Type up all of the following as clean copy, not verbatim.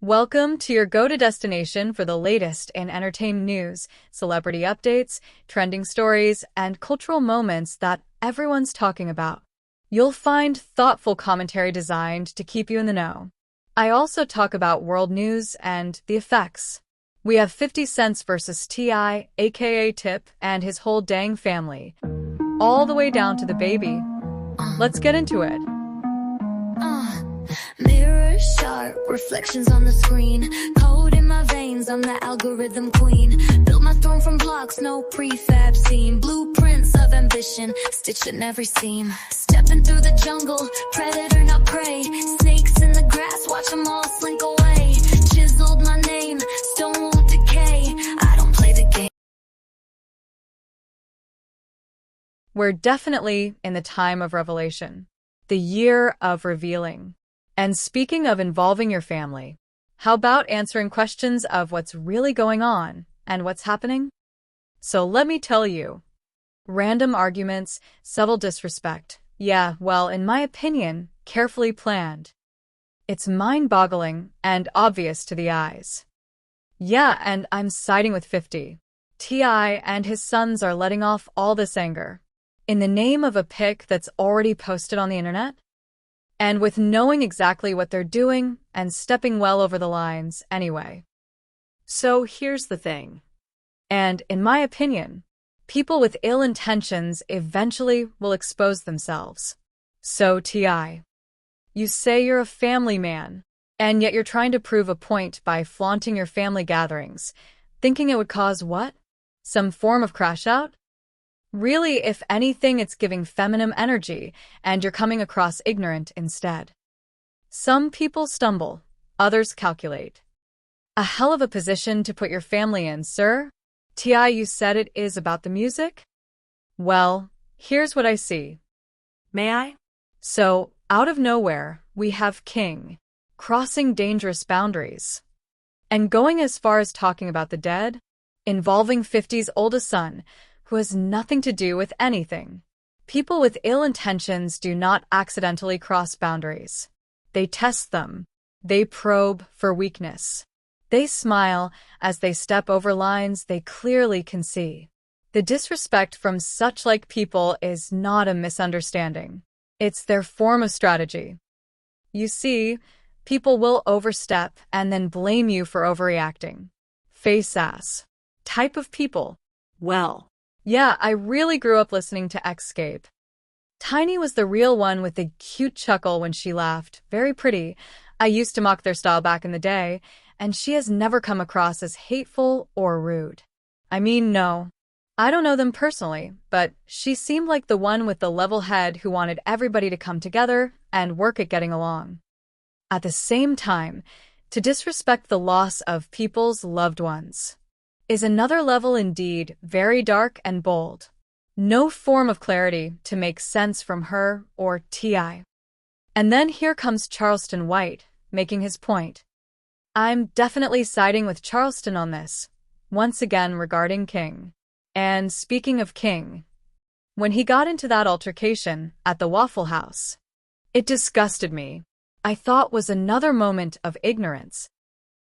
Welcome to your go-to destination for the latest in entertainment news, celebrity updates, trending stories, and cultural moments that everyone's talking about. You'll find thoughtful commentary designed to keep you in the know. I also talk about world news and the effects. We have 50 Cent versus T.I., aka Tip, and his whole dang family, all the way down to the baby. Let's get into it. Mirror sharp, reflections on the screen. Code in my veins, I'm the algorithm queen. Built my throne from blocks, no prefab scene. Blueprints of ambition, stitched in every seam. Stepping through the jungle, predator not prey. Snakes in the grass, watch them all slink away. Chiseled my name, stone won't decay. I don't play the game. We're definitely in the time of revelation, the year of revealing. And speaking of involving your family, how about answering questions of what's really going on and what's happening? So let me tell you. Random arguments, subtle disrespect. Yeah, well, in my opinion, carefully planned. It's mind-boggling and obvious to the eyes. Yeah, and I'm siding with 50. T.I. and his sons are letting off all this anger in the name of a pic that's already posted on the internet? And with knowing exactly what they're doing and stepping well over the lines anyway. So here's the thing. And in my opinion, people with ill intentions eventually will expose themselves. So T.I., you say you're a family man, and yet you're trying to prove a point by flaunting your family gatherings, thinking it would cause what? Some form of crash out? Really, if anything, it's giving feminine energy, and you're coming across ignorant instead. Some people stumble, others calculate. A hell of a position to put your family in, sir. T.I., you said it is about the music? Well, here's what I see. May I? So, out of nowhere, we have King, crossing dangerous boundaries. And going as far as talking about the dead, involving 50's oldest son, who has nothing to do with anything. People with ill intentions do not accidentally cross boundaries. They test them. They probe for weakness. They smile as they step over lines they clearly can see. The disrespect from such like people is not a misunderstanding. It's their form of strategy. You see, people will overstep and then blame you for overreacting. Face ass. Type of people. Well. Yeah, I really grew up listening to Xscape. Tiny was the real one with the cute chuckle when she laughed. Very pretty. I used to mock their style back in the day, and she has never come across as hateful or rude. I mean, no. I don't know them personally, but she seemed like the one with the level head who wanted everybody to come together and work at getting along. At the same time, to disrespect the loss of people's loved ones is another level indeed, very dark and bold. No form of clarity to make sense from her or T.I. And then here comes Charleston White, making his point. I'm definitely siding with Charleston on this, once again regarding King. And speaking of King, when he got into that altercation at the Waffle House, it disgusted me. I thought was another moment of ignorance.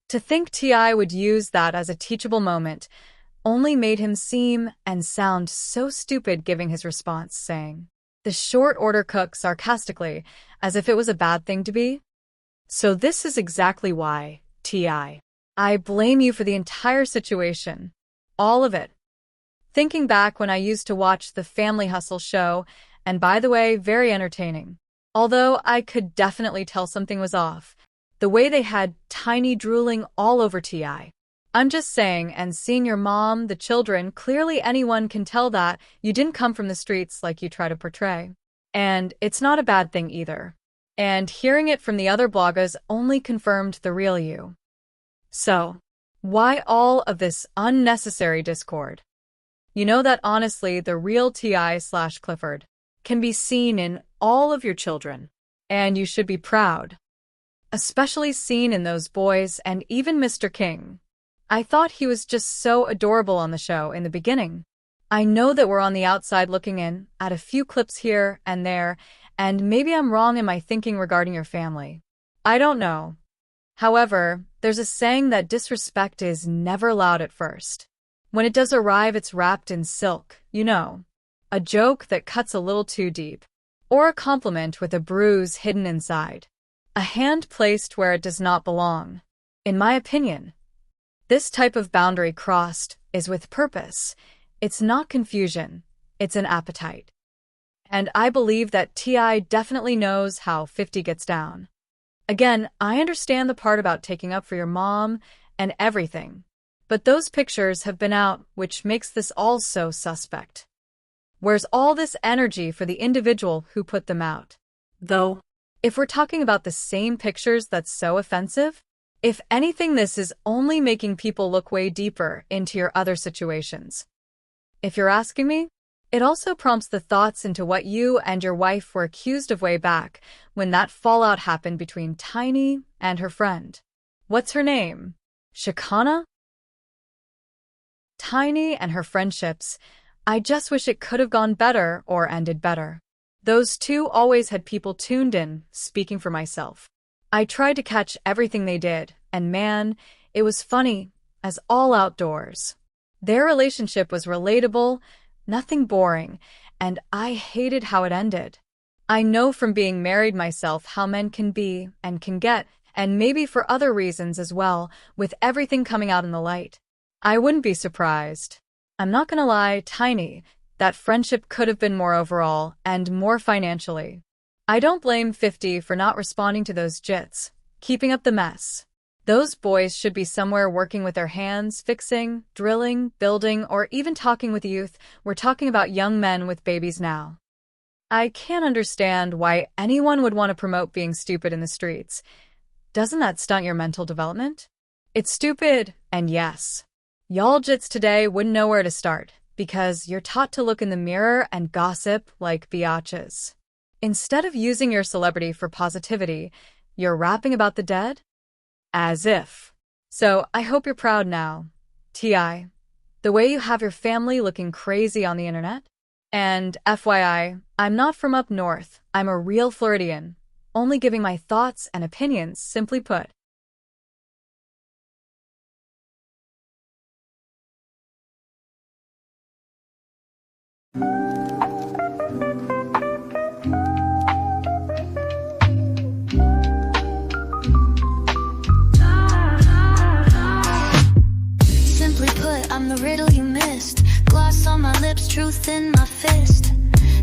To think T.I. would use that as a teachable moment only made him seem and sound so stupid, giving his response saying, "The short order cook," sarcastically, as if it was a bad thing to be. So this is exactly why, T.I., I blame you for the entire situation. All of it. Thinking back when I used to watch the Family Hustle show, and by the way, very entertaining. Although I could definitely tell something was off. The way they had Tiny drooling all over T.I. I'm just saying, and seeing your mom, the children, clearly anyone can tell that you didn't come from the streets like you try to portray. And it's not a bad thing either. And hearing it from the other bloggers only confirmed the real you. So, why all of this unnecessary discord? You know that honestly, the real T.I./Clifford can be seen in all of your children. And you should be proud. Especially seen in those boys and even Mr. King. I thought he was just so adorable on the show in the beginning. I know that we're on the outside looking in at a few clips here and there, and maybe I'm wrong in my thinking regarding your family. I don't know. However, There's a saying that disrespect is never loud at first. When it does arrive, it's wrapped in silk, you know. A joke that cuts a little too deep. Or a compliment with a bruise hidden inside. A hand placed where it does not belong. In my opinion, this type of boundary crossed is with purpose. It's not confusion, it's an appetite. And I believe that T.I. definitely knows how 50 gets down. Again, I understand the part about taking up for your mom and everything. But those pictures have been out, which makes this all so suspect. Where's all this energy for the individual who put them out? Though, If we're talking about the same pictures that's so offensive, if anything, this is only making people look way deeper into your other situations. If you're asking me, it also prompts the thoughts into what you and your wife were accused of way back when that fallout happened between Tiny and her friend. What's her name? Shakana? Tiny and her friendships, I just wish it could have gone better or ended better. Those two always had people tuned in, speaking for myself. I tried to catch everything they did, and man, it was funny, as all outdoors. Their relationship was relatable, nothing boring, and I hated how it ended. I know from being married myself how men can be and can get, and maybe for other reasons as well, with everything coming out in the light. I wouldn't be surprised. I'm not gonna lie, Tiny, that friendship could have been more overall and more financially. I don't blame 50 for not responding to those jits, keeping up the mess. Those boys should be somewhere working with their hands, fixing, drilling, building, or even talking with youth. We're talking about young men with babies now. I can't understand why anyone would want to promote being stupid in the streets. Doesn't that stunt your mental development? It's stupid, and yes. Y'all jits today wouldn't know where to start, because you're taught to look in the mirror and gossip like biatches. Instead of using your celebrity for positivity, you're rapping about the dead? As if. So I hope you're proud now, T.I. The way you have your family looking crazy on the internet. And FYI, I'm not from up north. I'm a real Floridian, only giving my thoughts and opinions, simply put. Simply put, I'm the riddle you missed. Gloss on my lips, truth in my fist.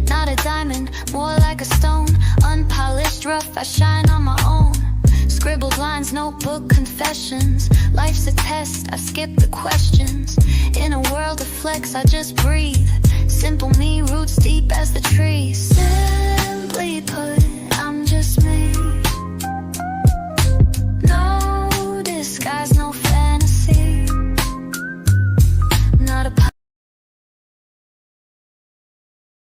Not a diamond, more like a stone. Unpolished, rough, I shine on my own. Scribbled lines, notebook confessions. Life's a test, I skip the questions. In a world of flex, I just breathe. Simple me, roots deep as the trees.